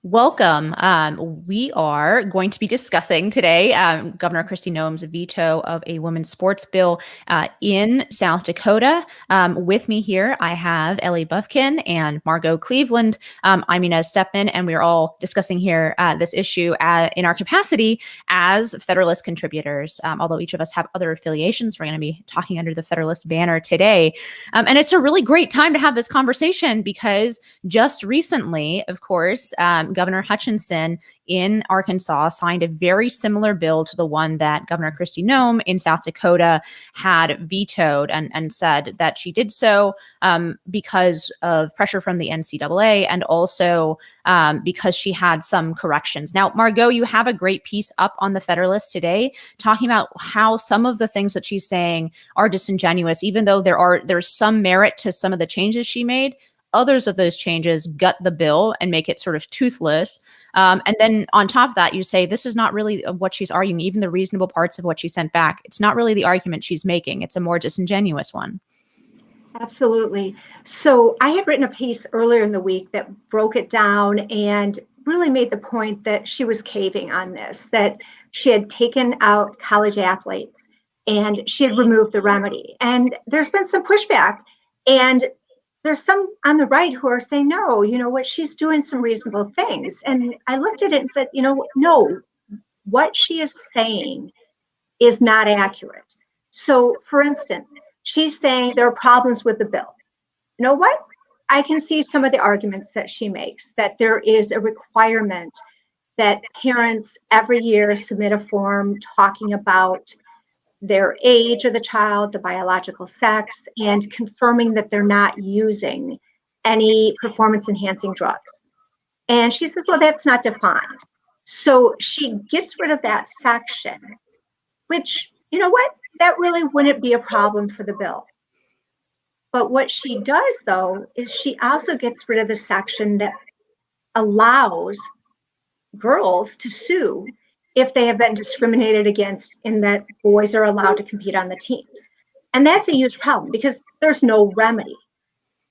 Welcome. We are going to be discussing today Governor Kristi Noem's veto of a women's sports bill in South Dakota. With me here, I have Ellie Buffkin and Margot Cleveland. I'm Inez Stepman, and we're all discussing here this issue in our capacity as Federalist contributors. Although each of us have other affiliations, we're going to be talking under the Federalist banner today. And it's a really great time to have this conversation because just recently, of course, Governor Hutchinson in Arkansas signed a very similar bill to the one that Governor Kristi Noem in South Dakota had vetoed and said that she did so because of pressure from the NCAA and also because she had some corrections. Now, Margot, you have a great piece up on the Federalist today talking about how some of the things that she's saying are disingenuous, even though there's some merit to some of the changes she made. Others of those changes gut the bill and make it sort of toothless. And then on top of that, you say this is not really what she's arguing, even the reasonable parts of what she sent back. It's not really the argument she's making. It's a more disingenuous one. Absolutely. So I had written a piece earlier in the week that broke it down and really made the point that she was caving on this, that she had taken out college athletes and she had removed the remedy. And there's been some pushback. And there's some on the right who are saying, no, you know what, she's doing some reasonable things. And I looked at it and said, no, what she is saying is not accurate. So for instance, she's saying there are problems with the bill. You know what? I can see some of the arguments that she makes, that there is a requirement that parents every year submit a form talking about their age of the child, the biological sex, and confirming that they're not using any performance enhancing drugs. And she says, well, that's not defined. So she gets rid of that section, which, you know what, that really wouldn't be a problem for the bill. But what she does, though, is she also gets rid of the section that allows girls to sue if they have been discriminated against in that boys are allowed to compete on the teams. And that's a huge problem because there's no remedy.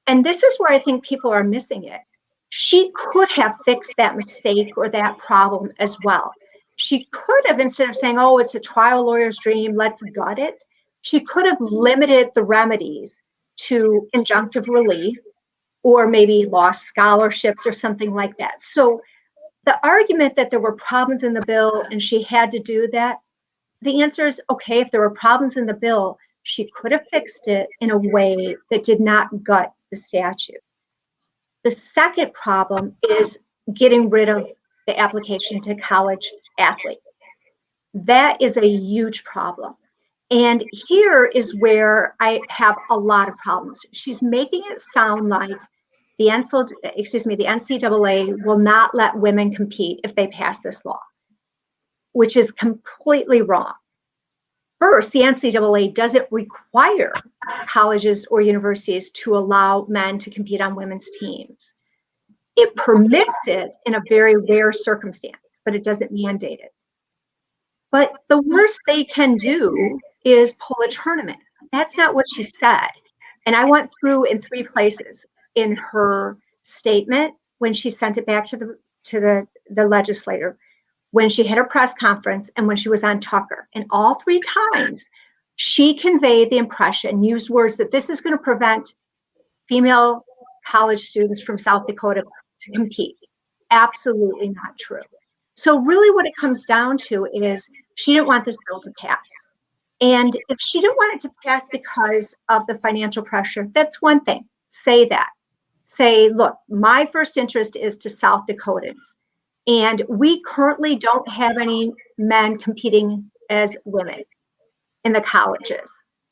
And this is where I think people are missing it. She could have fixed that mistake or that problem as well. She could have, instead of saying, oh, it's a trial lawyer's dream, let's gut it, she could have limited the remedies to injunctive relief or maybe lost scholarships or something like that. So the argument that there were problems in the bill and she had to do that, the answer is, okay, if there were problems in the bill, she could have fixed it in a way that did not gut the statute. The second problem is getting rid of the application to college athletes. That is a huge problem. And here is where I have a lot of problems. She's making it sound like the NCAA will not let women compete if they pass this law, which is completely wrong. First, the NCAA doesn't require colleges or universities to allow men to compete on women's teams. It permits it in a very rare circumstance, but it doesn't mandate it. But the worst they can do is pull a tournament. That's not what she said. And I went through in 3 places in her statement when she sent it back to the legislator, when she had her press conference, and when she was on Tucker. And all 3 times, she conveyed the impression, used words that this is going to prevent female college students from South Dakota to compete. Absolutely not true. So really what it comes down to is she didn't want this bill to pass. And if she didn't want it to pass because of the financial pressure, that's one thing. Say that. Say, look, my first interest is to South Dakotans. And we currently don't have any men competing as women in the colleges.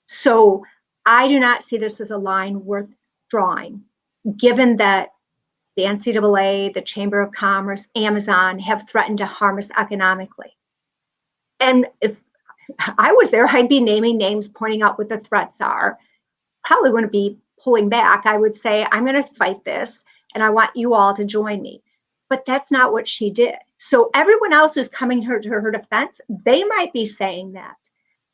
So I do not see this as a line worth drawing, given that the NCAA, the Chamber of Commerce, Amazon have threatened to harm us economically. And if I was there, I'd be naming names, pointing out what the threats are. Probably wouldn't be pulling back. I would say, I'm going to fight this, and I want you all to join me. But that's not what she did. So everyone else who's coming to her defense, they might be saying that,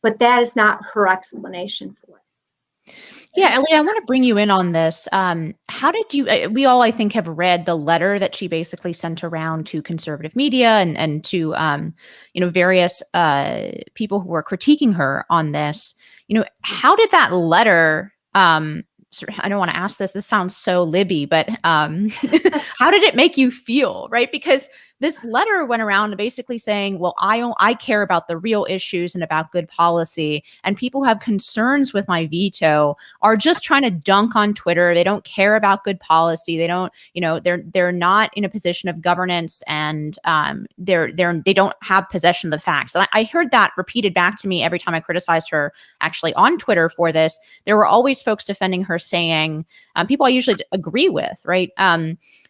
but that is not her explanation for it. Yeah, Ellie, I want to bring you in on this. How did you, we all, I think, have read the letter that she basically sent around to conservative media and to, various people who were critiquing her on this. How did that letter, I don't want to ask this sounds so Libby, but how did it make you feel, right? Because this letter went around basically saying, well, I care about the real issues and about good policy, and people who have concerns with my veto are just trying to dunk on Twitter. They don't care about good policy. They don't, they're not in a position of governance, and they don't have possession of the facts. And I heard that repeated back to me every time I criticized her, actually on Twitter for this. There were always folks defending her, saying, people I usually agree with, right?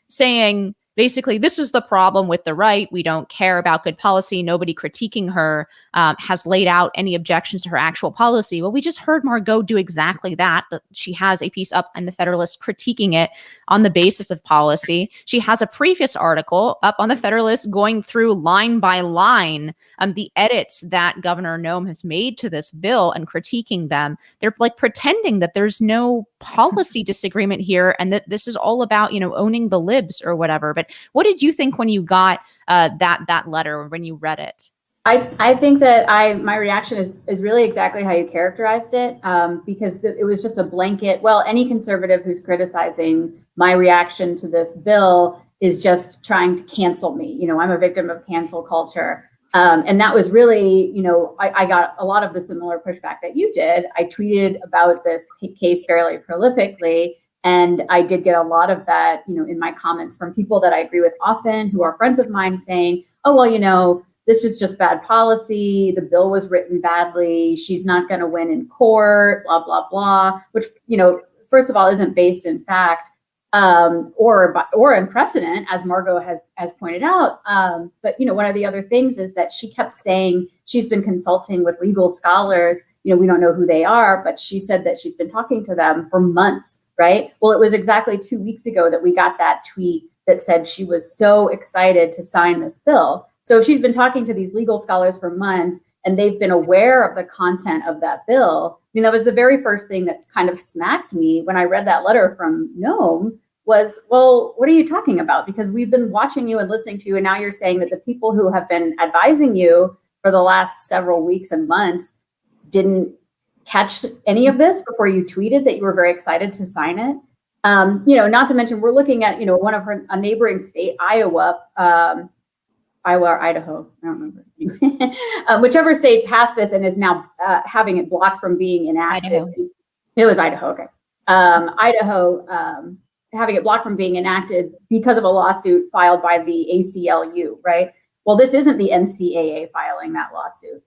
Saying, basically, this is the problem with the right. We don't care about good policy. Nobody critiquing her has laid out any objections to her actual policy. Well, we just heard Margot do exactly that. That she has a piece up in the Federalist critiquing it on the basis of policy. She has a previous article up on the Federalist going through line by line the edits that Governor Noem has made to this bill and critiquing them. They're like pretending that there's no policy disagreement here and that this is all about, owning the libs or whatever. But what did you think when you got that letter or when you read it? I think that my reaction is really exactly how you characterized it, because it was just a blanket. Well, any conservative who's criticizing my reaction to this bill is just trying to cancel me. I'm a victim of cancel culture. And that was really, I got a lot of the similar pushback that you did. I tweeted about this case fairly prolifically. And I did get a lot of that, in my comments from people that I agree with often, who are friends of mine, saying, oh, well, this is just bad policy. The bill was written badly. She's not going to win in court, blah, blah, blah, which, first of all, isn't based in fact or in precedent, as Margot has pointed out. But, one of the other things is that she kept saying she's been consulting with legal scholars. We don't know who they are, but she said that she's been talking to them for months. Right. Well, it was exactly 2 weeks ago that we got that tweet that said she was so excited to sign this bill. So if she's been talking to these legal scholars for months and they've been aware of the content of that bill, that was the very first thing that kind of smacked me when I read that letter from Noem was, well, what are you talking about? Because we've been watching you and listening to you, and now you're saying that the people who have been advising you for the last several weeks and months didn't catch any of this before you tweeted that you were very excited to sign it. Not to mention, we're looking at, one of a neighboring state, Iowa or Idaho, I don't remember. Whichever state passed this and is now having it blocked from being enacted. Idaho. It was Idaho, okay. Idaho having it blocked from being enacted because of a lawsuit filed by the ACLU, right? Well, this isn't the NCAA filing that lawsuit.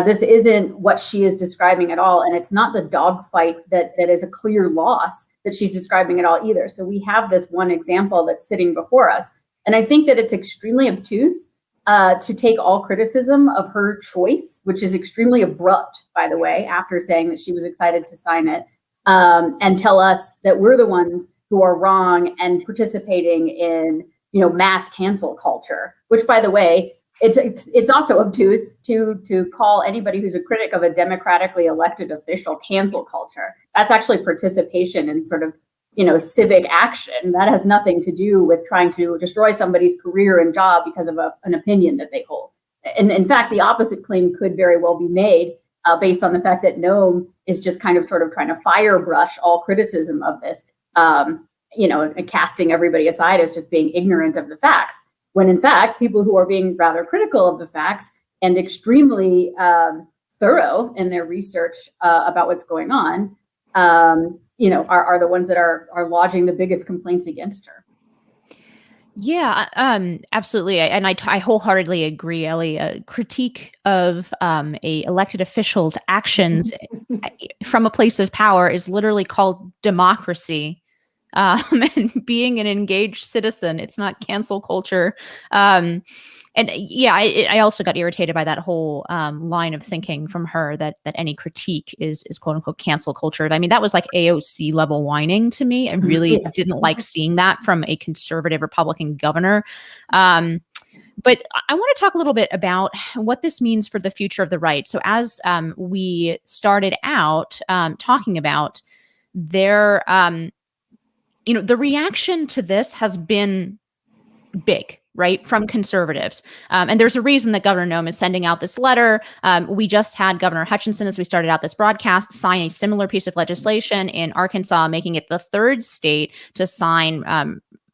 This isn't what she is describing at all. And it's not the dogfight that is a clear loss that she's describing at all either. So we have this one example that's sitting before us. And I think that it's extremely obtuse to take all criticism of her choice, which is extremely abrupt, by the way, after saying that she was excited to sign it, and tell us that we're the ones who are wrong and participating in, mass cancel culture, which, by the way, it's also obtuse to call anybody who's a critic of a democratically elected official cancel culture. That's actually participation in sort of, civic action. That has nothing to do with trying to destroy somebody's career and job because of an opinion that they hold. And in fact, the opposite claim could very well be made based on the fact that Noem is just kind of sort of trying to firebrush all criticism of this, and casting everybody aside as just being ignorant of the facts. When in fact, people who are being rather critical of the facts and extremely thorough in their research about what's going on, are the ones that are lodging the biggest complaints against her. Yeah, absolutely. And I wholeheartedly agree, Ellie. A critique of a elected official's actions from a place of power is literally called democracy. And being an engaged citizen. It's not cancel culture. And yeah, I also got irritated by that whole line of thinking from her that any critique is quote unquote cancel culture. I mean, that was like AOC level whining to me. I really didn't like seeing that from a conservative Republican governor. But I want to talk a little bit about what this means for the future of the right. So as we started out talking about there, the reaction to this has been big, right, from conservatives. And there's a reason that Governor Noem is sending out this letter. We just had Governor Hutchinson, as we started out this broadcast, sign a similar piece of legislation in Arkansas, making it the third state to sign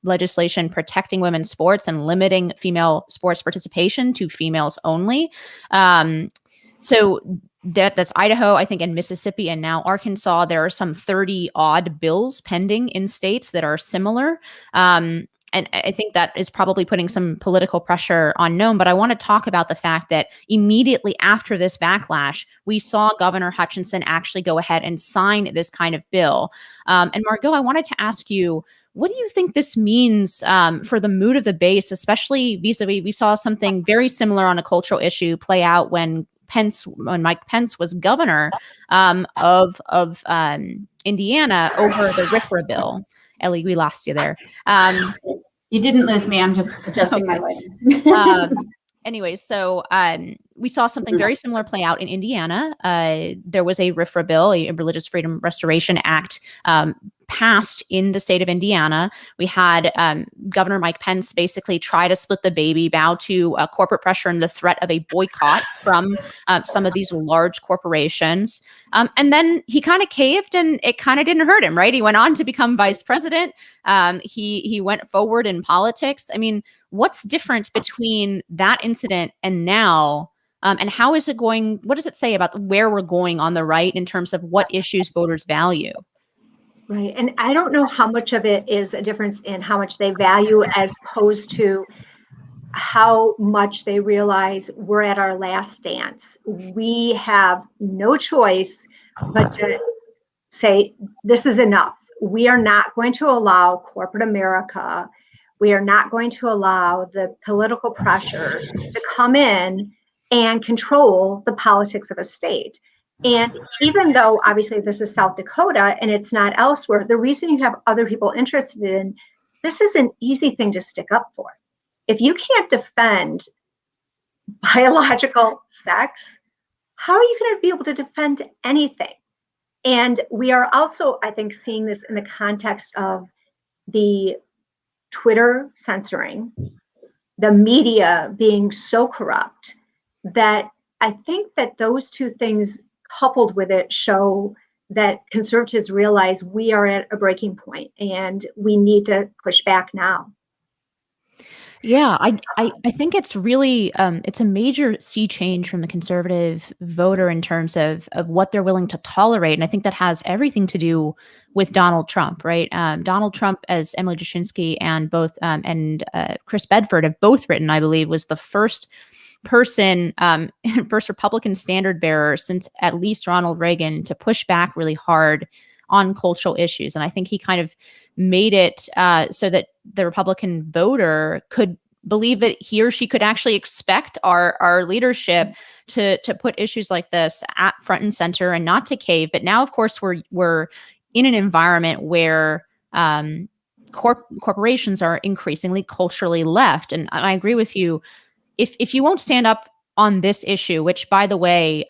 legislation protecting women's sports and limiting female sports participation to females only. So that's Idaho, I think, and Mississippi, and now Arkansas. There are some 30 odd bills pending in states that are similar. And I think that is probably putting some political pressure on Noem. But I want to talk about the fact that immediately after this backlash, we saw Governor Hutchinson actually go ahead and sign this kind of bill. And Margot, I wanted to ask you, what do you think this means for the mood of the base, especially vis-a-vis, we saw something very similar on a cultural issue play out when Mike Pence was governor of Indiana over the RFRA bill. Ellie, we lost you there. You didn't lose me. I'm just adjusting my lighting. Anyway, so we saw something very similar play out in Indiana. There was a RFRA bill, a Religious Freedom Restoration Act, passed in the state of Indiana. We had Governor Mike Pence basically try to split the baby, bow to corporate pressure and the threat of a boycott from some of these large corporations. And then he kind of caved, and it kind of didn't hurt him, right? He went on to become vice president. He went forward in politics. I mean, what's different between that incident and now? And how is it going? What does it say about where we're going on the right in terms of what issues voters value? Right. And I don't know how much of it is a difference in how much they value as opposed to how much they realize we're at our last dance. We have no choice but to say, this is enough. We are not going to allow corporate America, we are not going to allow the political pressures to come in and control the politics of a state. And even though obviously this is South Dakota and it's not elsewhere, the reason you have other people interested in this is an easy thing to stick up for. If you can't defend biological sex, how are you going to be able to defend anything? And we are also, I think, seeing this in the context of the Twitter censoring, the media being so corrupt, that I think that those two things coupled with it show that conservatives realize we are at a breaking point and we need to push back now. Yeah, I think it's really it's a major sea change from the conservative voter in terms of what they're willing to tolerate, and I think that has everything to do with Donald Trump, right? Donald Trump, as Emily Jashinsky and Chris Bedford have both written, I believe, was the first person, first Republican standard bearer since at least Ronald Reagan to push back really hard on cultural issues. And I think he kind of made it so that the Republican voter could believe that he or she could actually expect our leadership to put issues like this at front and center and not to cave. But now, of course, we're in an environment where corporations are increasingly culturally left. And I agree with you. If you won't stand up on this issue, which, by the way,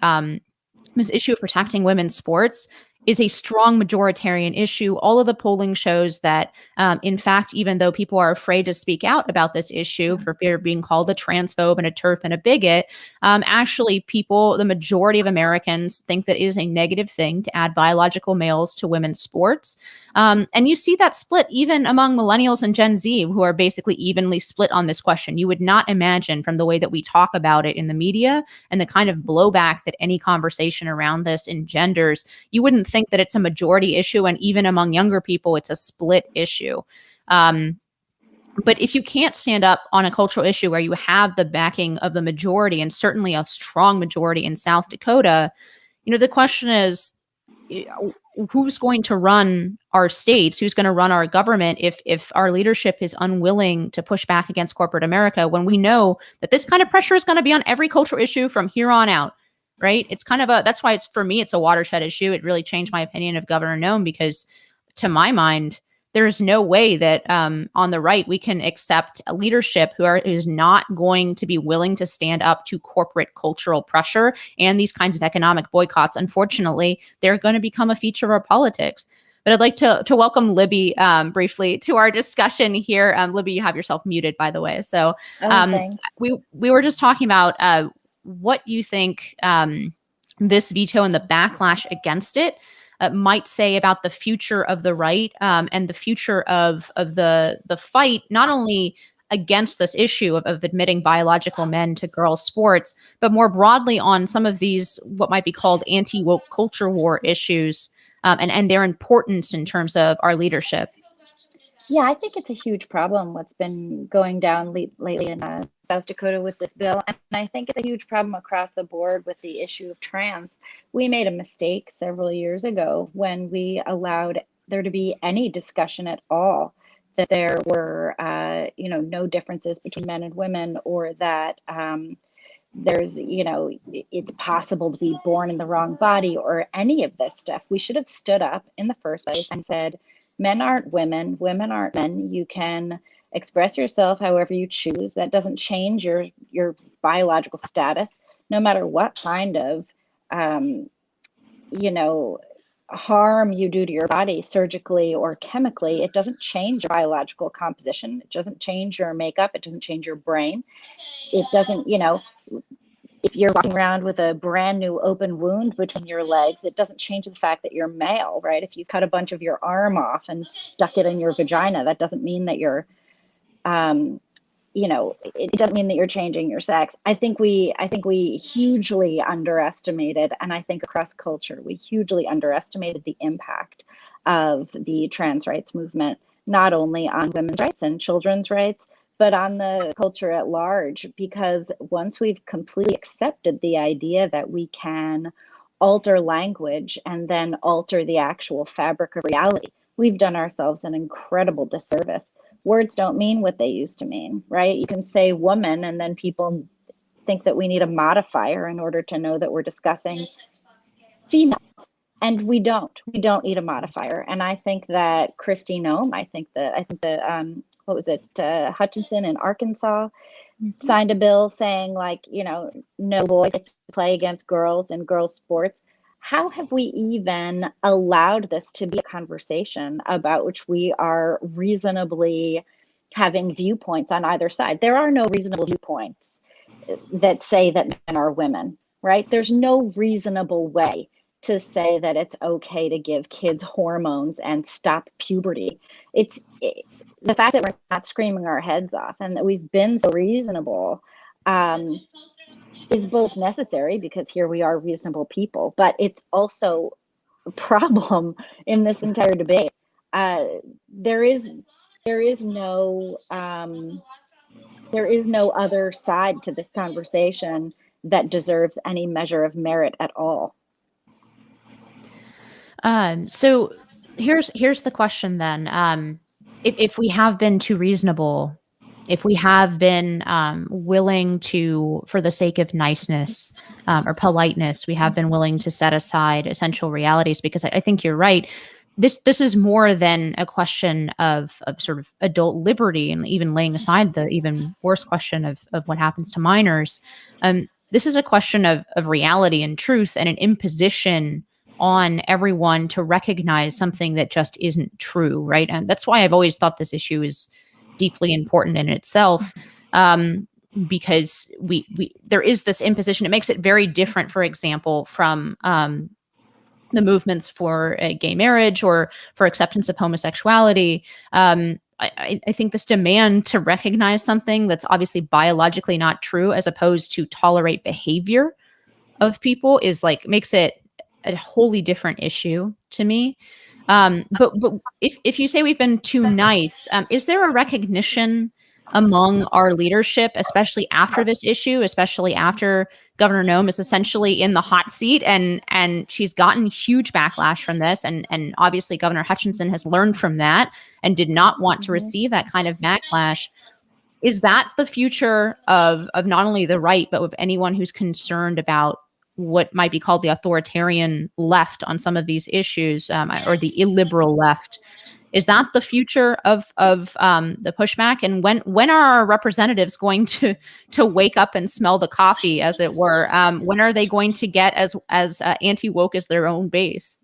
this issue of protecting women's sports is a strong majoritarian issue. All of the polling shows that, in fact, even though people are afraid to speak out about this issue for fear of being called a transphobe and a TERF and a bigot, actually the majority of Americans think that it is a negative thing to add biological males to women's sports. And you see that split even among millennials and Gen Z, who are basically evenly split on this question. You would not imagine, from the way that we talk about it in the media and the kind of blowback that any conversation around this engenders, you wouldn't think that it's a majority issue. And even among younger people, it's a split issue. But if you can't stand up on a cultural issue where you have the backing of the majority, and certainly a strong majority in South Dakota, the question is, who's going to run our states? Who's going to run our government if our leadership is unwilling to push back against corporate America, when we know that this kind of pressure is going to be on every cultural issue from here on out, right? It's kind of that's why for me, it's a watershed issue. It really changed my opinion of Governor Noem, because to my mind, there's no way that on the right we can accept a leadership who is not going to be willing to stand up to corporate cultural pressure and these kinds of economic boycotts. Unfortunately, they're going to become a feature of our politics. But I'd like to welcome Libby briefly to our discussion here. Libby, you have yourself muted, by the way. So Thanks. we were just talking about what you think this veto and the backlash against it might say about the future of the right and the future of the fight, not only against this issue of admitting biological men to girls' sports, but more broadly on some of these what might be called anti-woke culture war issues and their importance in terms of our leadership. Yeah, I think it's a huge problem what's been going down lately in South Dakota with this bill. And I think it's a huge problem across the board with the issue of trans. We made a mistake several years ago when we allowed there to be any discussion at all that there were, no differences between men and women, or that there's, it's possible to be born in the wrong body, or any of this stuff. We should have stood up in the first place and said, men aren't women, women aren't men. You can express yourself however you choose. That doesn't change your biological status, no matter what kind of, harm you do to your body surgically or chemically. It doesn't change your biological composition. It doesn't change your makeup. It doesn't change your brain. It doesn't, if you're walking around with a brand new open wound between your legs, it doesn't change the fact that you're male, right? If you cut a bunch of your arm off and stuck it in your vagina, that doesn't mean that you're, it doesn't mean that you're changing your sex. I think we hugely underestimated, and I think across culture, we hugely underestimated the impact of the trans rights movement, not only on women's rights and children's rights, but on the culture at large. Because once we've completely accepted the idea that we can alter language and then alter the actual fabric of reality, we've done ourselves an incredible disservice. Words don't mean what they used to mean, right? You can say woman, and then people think that we need a modifier in order to know that we're discussing females. And we don't need a modifier. And I think that Kristi Noem, I think the what was it, Hutchinson in Arkansas, signed a bill saying, like, no boys get to play against girls in girls' sports. How have we even allowed this to be a conversation about which we are reasonably having viewpoints on either side? There are no reasonable viewpoints that say that men are women, right? There's no reasonable way to say that it's okay to give kids hormones and stop puberty. The fact that we're not screaming our heads off and that we've been so reasonable is both necessary, because here we are reasonable people, but it's also a problem in this entire debate. There is no other side to this conversation that deserves any measure of merit at all. So here's the question then. If we have been too reasonable, if we have been willing to, for the sake of niceness or politeness, we have been willing to set aside essential realities, because I think you're right. This is more than a question of sort of adult liberty, and even laying aside the even worse question of what happens to minors. This is a question of reality and truth, and an imposition on everyone to recognize something that just isn't true, right? And that's why I've always thought this issue is deeply important in itself, because there is this imposition. It makes it very different, for example, from the movements for gay marriage or for acceptance of homosexuality. I think this demand to recognize something that's obviously biologically not true, as opposed to tolerate behavior of people, is like, makes it a wholly different issue to me. But if you say we've been too nice, is there a recognition among our leadership, especially after this issue, especially after Governor Noem is essentially in the hot seat, and she's gotten huge backlash from this, and obviously Governor Hutchinson has learned from that and did not want to receive that kind of backlash? Is that the future of not only the right, but of anyone who's concerned about what might be called the authoritarian left on some of these issues, or the illiberal left? Is that the future of the pushback? And when are our representatives going to wake up and smell the coffee, as it were? When are they going to get as anti-woke as their own base?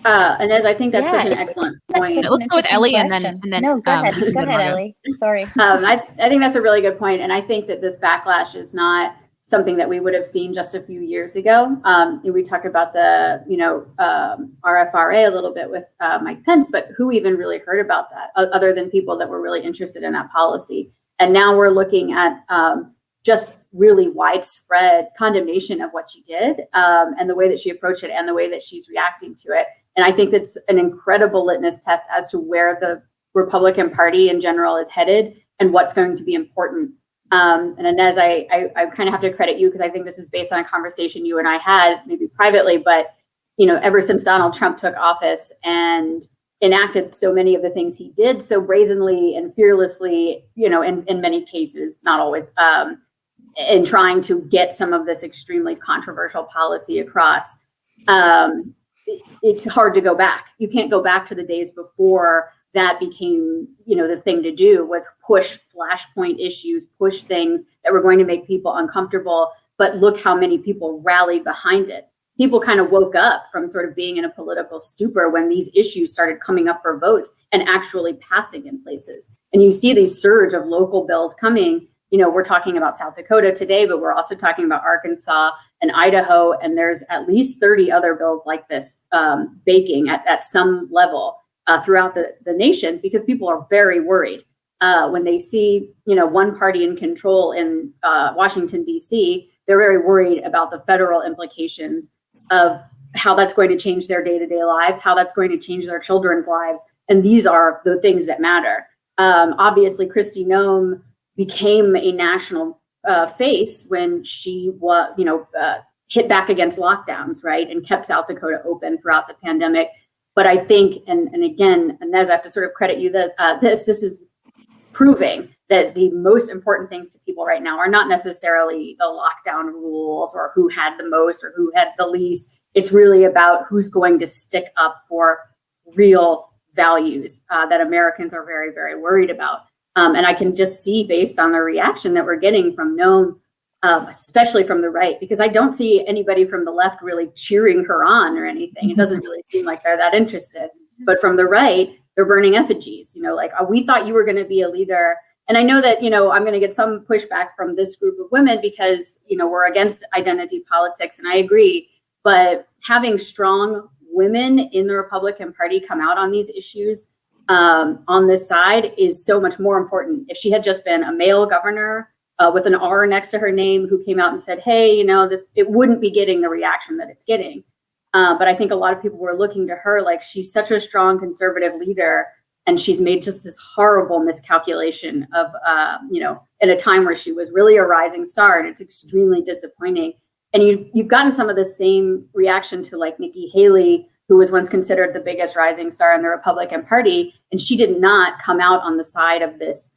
Inez, I think that's such an Yeah, excellent that's point. such an Let's go with interesting Ellie and question. then No, go ahead. we can Go to ahead, Margot. Ellie. Sorry. I think that's a really good point, and I think that this backlash is not something that we would have seen just a few years ago. We talked about the RFRA a little bit with Mike Pence, but who even really heard about that other than people that were really interested in that policy? And now we're looking at just really widespread condemnation of what she did and the way that she approached it and the way that she's reacting to it. And I think it's an incredible litmus test as to where the Republican Party in general is headed and what's going to be important. And Inez, I kind of have to credit you because I think this is based on a conversation you and I had, maybe privately, but ever since Donald Trump took office and enacted so many of the things he did so brazenly and fearlessly, in many cases, not always, in trying to get some of this extremely controversial policy across, it's hard to go back. You can't go back to the days before that became, the thing to do was push flashpoint issues, push things that were going to make people uncomfortable. But look how many people rallied behind it. People kind of woke up from sort of being in a political stupor when these issues started coming up for votes and actually passing in places. And you see these surge of local bills coming. We're talking about South Dakota today, but we're also talking about Arkansas and Idaho. And there's at least 30 other bills like this baking at some level throughout the nation, because people are very worried when they see, one party in control in Washington, D.C. They're very worried about the federal implications of how that's going to change their day-to-day lives, how that's going to change their children's lives. And these are the things that matter. Obviously, Kristi Noem became a national face when she was, hit back against lockdowns, right, and kept South Dakota open throughout the pandemic. But I think, and again, Inez, I have to sort of credit you that this is proving that the most important things to people right now are not necessarily the lockdown rules or who had the most or who had the least. It's really about who's going to stick up for real values that Americans are very, very worried about. And I can just see, based on the reaction that we're getting from Noem, especially from the right, because I don't see anybody from the left really cheering her on or anything. It doesn't really seem like they're that interested. But from the right, they're burning effigies, like, oh, we thought you were going to be a leader. And I know that, I'm going to get some pushback from this group of women because, we're against identity politics, and I agree. But having strong women in the Republican Party come out on these issues on this side is so much more important. If she had just been a male governor with an R next to her name who came out and said, hey, it wouldn't be getting the reaction that it's getting. But I think a lot of people were looking to her like she's such a strong conservative leader, and she's made just this horrible miscalculation of, in a time where she was really a rising star, and it's extremely disappointing. And you've gotten some of the same reaction to like Nikki Haley, who was once considered the biggest rising star in the Republican Party, and she did not come out on the side of this,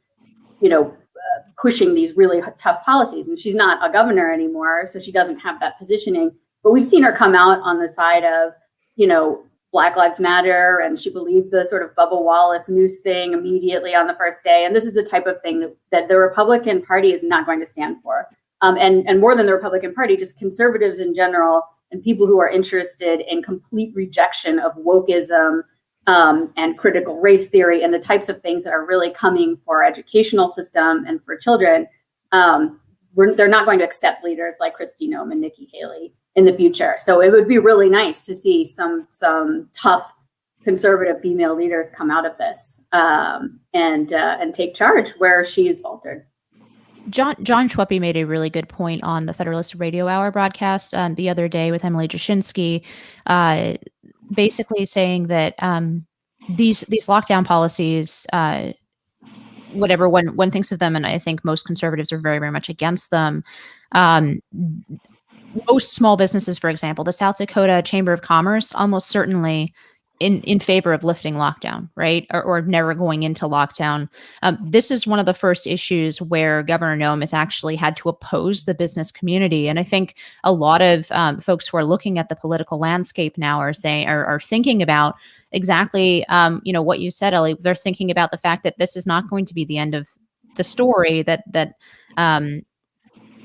pushing these really tough policies. And she's not a governor anymore, so she doesn't have that positioning. But we've seen her come out on the side of, Black Lives Matter, and she believed the sort of Bubba Wallace noose thing immediately on the first day. And this is the type of thing that the Republican Party is not going to stand for. And more than the Republican Party, just conservatives in general and people who are interested in complete rejection of wokeism and critical race theory and the types of things that are really coming for our educational system and for children. They're not going to accept leaders like Kristi Noem and Nikki Haley in the future. So it would be really nice to see some tough conservative female leaders come out of this and take charge where she's faltered. John Schweppe made a really good point on the Federalist Radio Hour broadcast the other day with Emily Jashinsky, basically saying that these lockdown policies, whatever one thinks of them, and I think most conservatives are very, very much against them. Most small businesses, for example, the South Dakota Chamber of Commerce, almost certainly in favor of lifting lockdown, right? Or never going into lockdown. This is one of the first issues where Governor Noem has actually had to oppose the business community. And I think a lot of folks who are looking at the political landscape now are thinking about exactly, what you said, Ellie. They're thinking about the fact that this is not going to be the end of the story, that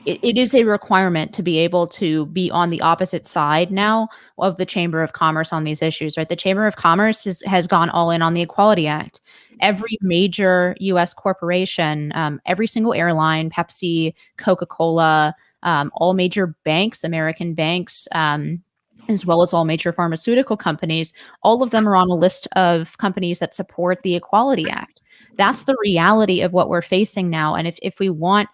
it is a requirement to be able to be on the opposite side now of the Chamber of Commerce on these issues, right? The Chamber of Commerce has gone all in on the Equality Act. Every major U.S. corporation, every single airline, Pepsi, Coca-Cola, all major banks, American banks, as well as all major pharmaceutical companies, all of them are on a list of companies that support the Equality Act. That's the reality of what we're facing now. And if we want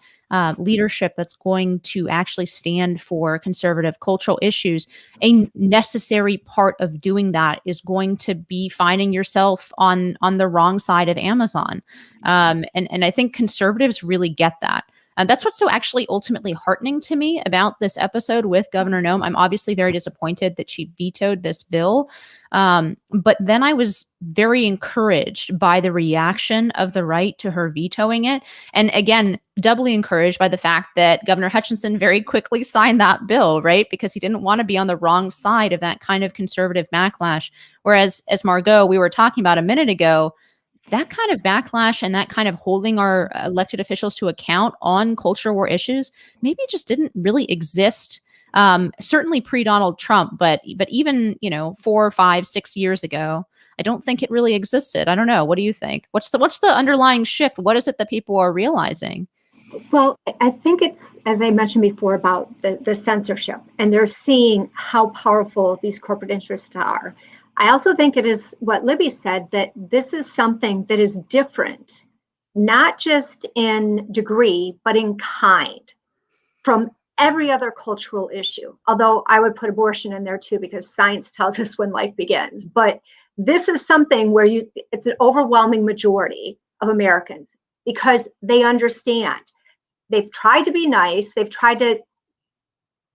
leadership that's going to actually stand for conservative cultural issues, a necessary part of doing that is going to be finding yourself on the wrong side of Amazon. And I think conservatives really get that. And that's what's so actually ultimately heartening to me about this episode with Governor Noem. I'm obviously very disappointed that she vetoed this bill. But then I was very encouraged by the reaction of the right to her vetoing it. And again, doubly encouraged by the fact that Governor Hutchinson very quickly signed that bill, right? Because he didn't want to be on the wrong side of that kind of conservative backlash. Whereas, as Margot, we were talking about a minute ago, that kind of backlash and that kind of holding our elected officials to account on culture war issues maybe just didn't really exist. Certainly pre-Donald Trump, but even 4, 5, 6 years ago, I don't think it really existed. I don't know. What do you think? What's the underlying shift? What is it that people are realizing? Well, I think it's, as I mentioned before, about the censorship, and they're seeing how powerful these corporate interests are. I also think it is what Libby said, that this is something that is different, not just in degree, but in kind from every other cultural issue. Although I would put abortion in there too, because science tells us when life begins. But this is something where it's an overwhelming majority of Americans, because they understand. They've tried to be nice, they've tried to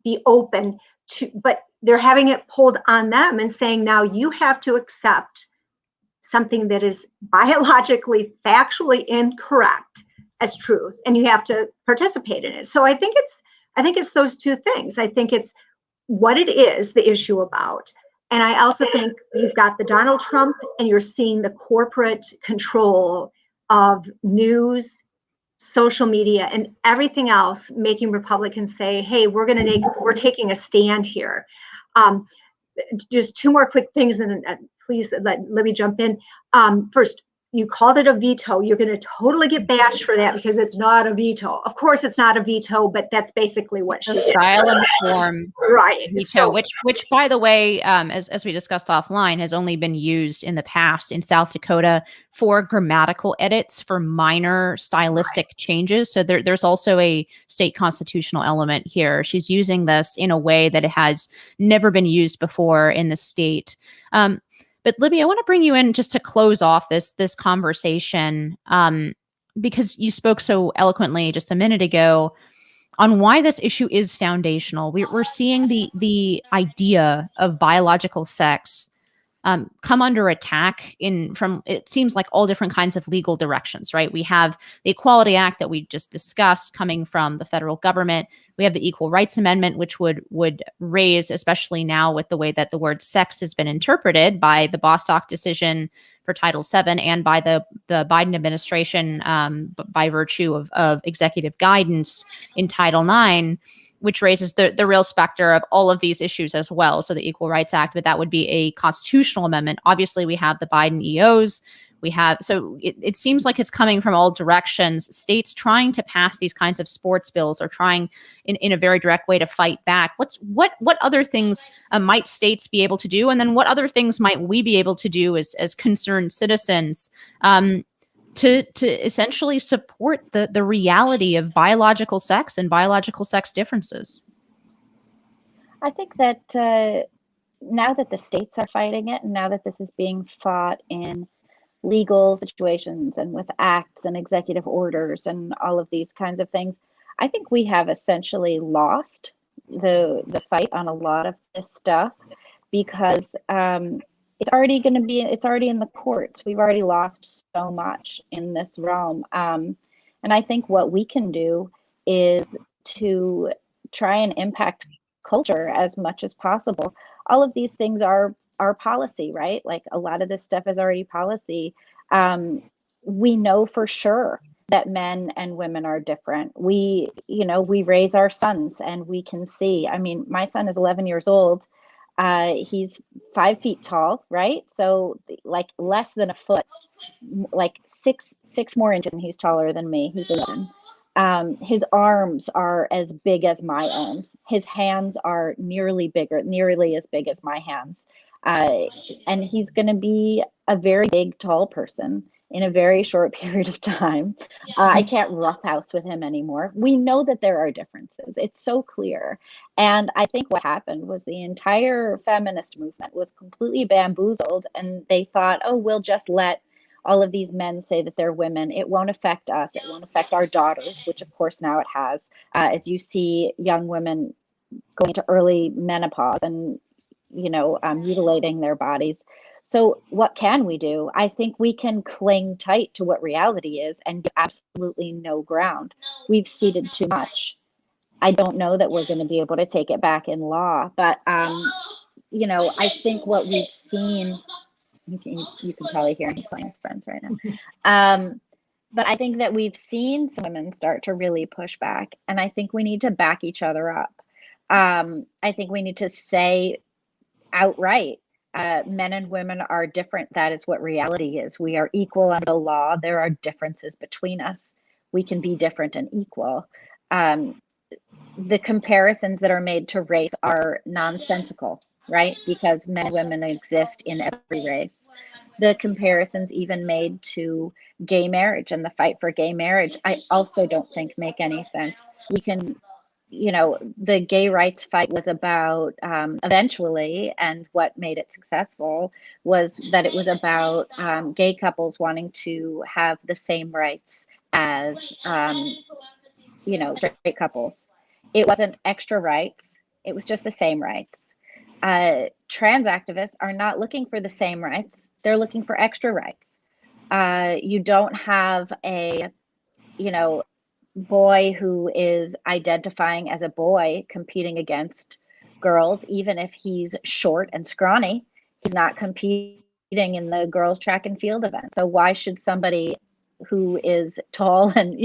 be open to, but they're having it pulled on them and saying, now you have to accept something that is biologically, factually incorrect as truth, and you have to participate in it. So I think it's those two things. I think it's what it is, the issue about. And I also think you've got the Donald Trump, and you're seeing the corporate control of news, social media, and everything else, making Republicans say, hey, we're taking a stand here. Just two more quick things, and please let Libby jump in. First, you called it a veto. You're going to totally get bashed for that because it's not a veto. Of course, it's not a veto, but that's basically what she said. Style and form right veto, so, which by the way, as we discussed offline, has only been used in the past in South Dakota for grammatical edits for minor stylistic changes. So there's also a state constitutional element here. She's using this in a way that it has never been used before in the state. But Libby, I want to bring you in just to close off this conversation, because you spoke so eloquently just a minute ago on why this issue is foundational. We're seeing the idea of biological sex come under attack from it seems like all different kinds of legal directions, right? We have the Equality Act that we just discussed coming from the federal government. We have the Equal Rights Amendment, which would raise, especially now with the way that the word sex has been interpreted by the Bostock decision for Title VII and by the Biden administration by virtue of executive guidance in Title IX, which raises the real specter of all of these issues as well. So the Equal Rights Act, but that would be a constitutional amendment. Obviously, we have the Biden EOs. So it seems like it's coming from all directions. States trying to pass these kinds of sports bills are trying in a very direct way to fight back. What other things might states be able to do? And then what other things might we be able to do as concerned citizens to essentially support the reality of biological sex and biological sex differences? I think that now that the states are fighting it, and now that this is being fought in legal situations and with acts and executive orders and all of these kinds of things, I think we have essentially lost the fight on a lot of this stuff, because it's already in the courts. We've already lost so much in this realm. And I think what we can do is to try and impact culture as much as possible. All of these things are policy, right? Like a lot of this stuff is already policy. We know for sure that men and women are different. We raise our sons and we can see. I mean, my son is 11 years old. He's 5 feet tall, right? So like less than a foot, like six more inches, and he's taller than me. He's 11. His arms are as big as my arms. His hands are nearly as big as my hands. And he's going to be a very big, tall person in a very short period of time. I can't roughhouse with him anymore. We know that there are differences. It's so clear. And I think what happened was the entire feminist movement was completely bamboozled, and they thought, oh, we'll just let all of these men say that they're women. It won't affect us. It won't affect our daughters, which of course now it has. As you see young women going to early menopause and mutilating their bodies. So what can we do? I think we can cling tight to what reality is and give absolutely no ground. We've ceded too much. I don't know that we're going to be able to take it back in law, but I think what we've seen, you can probably hear he's playing with friends right now. But I think that we've seen some women start to really push back, and I think we need to back each other up. I think we need to say outright, men and women are different. That is what reality is. We are equal under the law. There are differences between us. We can be different and equal. The comparisons that are made to race are nonsensical, right? Because men and women exist in every race. The comparisons even made to gay marriage and the fight for gay marriage, I also don't think make any sense. We can, the gay rights fight was about eventually, and what made it successful was that it was about gay couples wanting to have the same rights as, straight couples. It wasn't extra rights. It was just the same rights. Trans activists are not looking for the same rights. They're looking for extra rights. You don't have a, boy who is identifying as a boy competing against girls, even if he's short and scrawny. He's not competing in the girls' track and field event. So why should somebody who is tall and,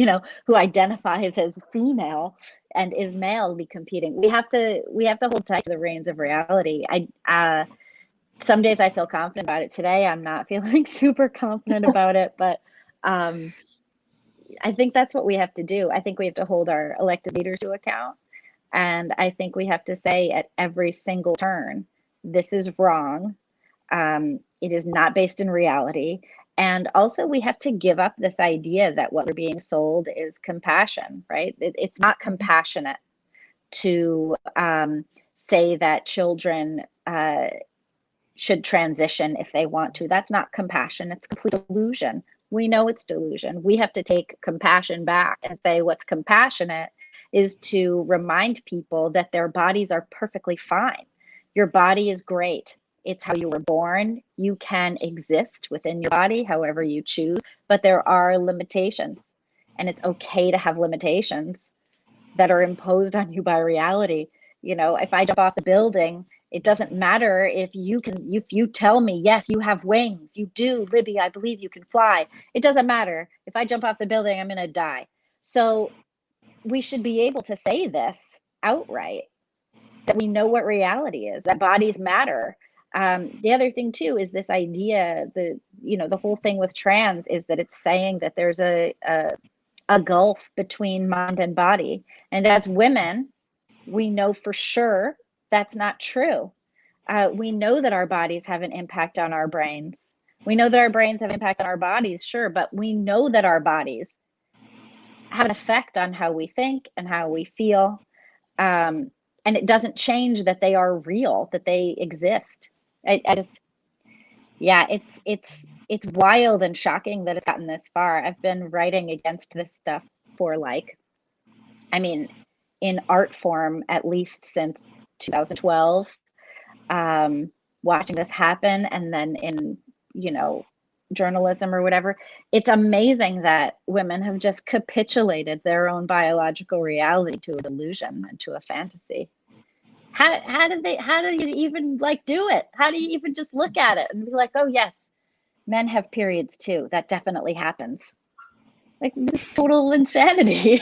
who identifies as female and is male be competing? We have to hold tight to the reins of reality. Some days I feel confident about it. Today I'm not feeling super confident about it, but I think that's what we have to do. I think we have to hold our elected leaders to account. And I think we have to say at every single turn, this is wrong. It is not based in reality. And also we have to give up this idea that what we're being sold is compassion, right? It's not compassionate to say that children should transition if they want to. That's not compassion. It's complete delusion. We know it's delusion. We have to take compassion back and say what's compassionate is to remind people that their bodies are perfectly fine. Your body is great. It's how you were born. You can exist within your body however you choose, but there are limitations, and it's okay to have limitations that are imposed on you by reality. If I jump off the building, it doesn't matter if you tell me, yes, you have wings. You do, Libby, I believe you can fly. It doesn't matter. If I jump off the building, I'm going to die. So we should be able to say this outright, that we know what reality is, that bodies matter. The other thing too is this idea, the whole thing with trans is that it's saying that there's a gulf between mind and body. And as women, we know for sure that's not true. We know that our bodies have an impact on our brains. We know that our brains have an impact on our bodies, sure, but we know that our bodies have an effect on how we think and how we feel. And it doesn't change that they are real, that they exist. It's wild and shocking that it's gotten this far. I've been writing against this stuff for in art form, at least since 2012, watching this happen, and then in, journalism or whatever. It's amazing that women have just capitulated their own biological reality to a delusion and to a fantasy. How do you even do it? How do you even just look at it and be like, oh yes, men have periods too. That definitely happens. Like, this is total insanity.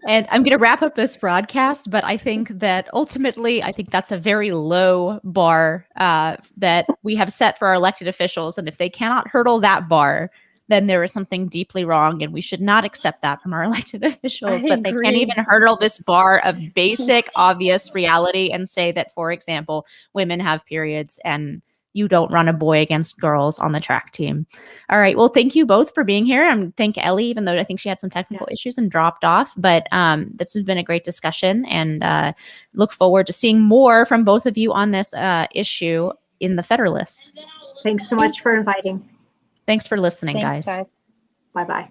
And I'm going to wrap up this broadcast, but I think that ultimately, I think that's a very low bar that we have set for our elected officials. And if they cannot hurdle that bar, then there is something deeply wrong, and we should not accept that from our elected officials, that they can't even hurdle this bar of basic, obvious reality and say that, for example, women have periods and you don't run a boy against girls on the track team. All right. Well, thank you both for being here. And thank Ellie, even though I think she had some technical issues and dropped off. But this has been a great discussion, and look forward to seeing more from both of you on this issue in the Federalist. Thanks so much for inviting. Thanks for listening, Thanks, guys. Bye-bye.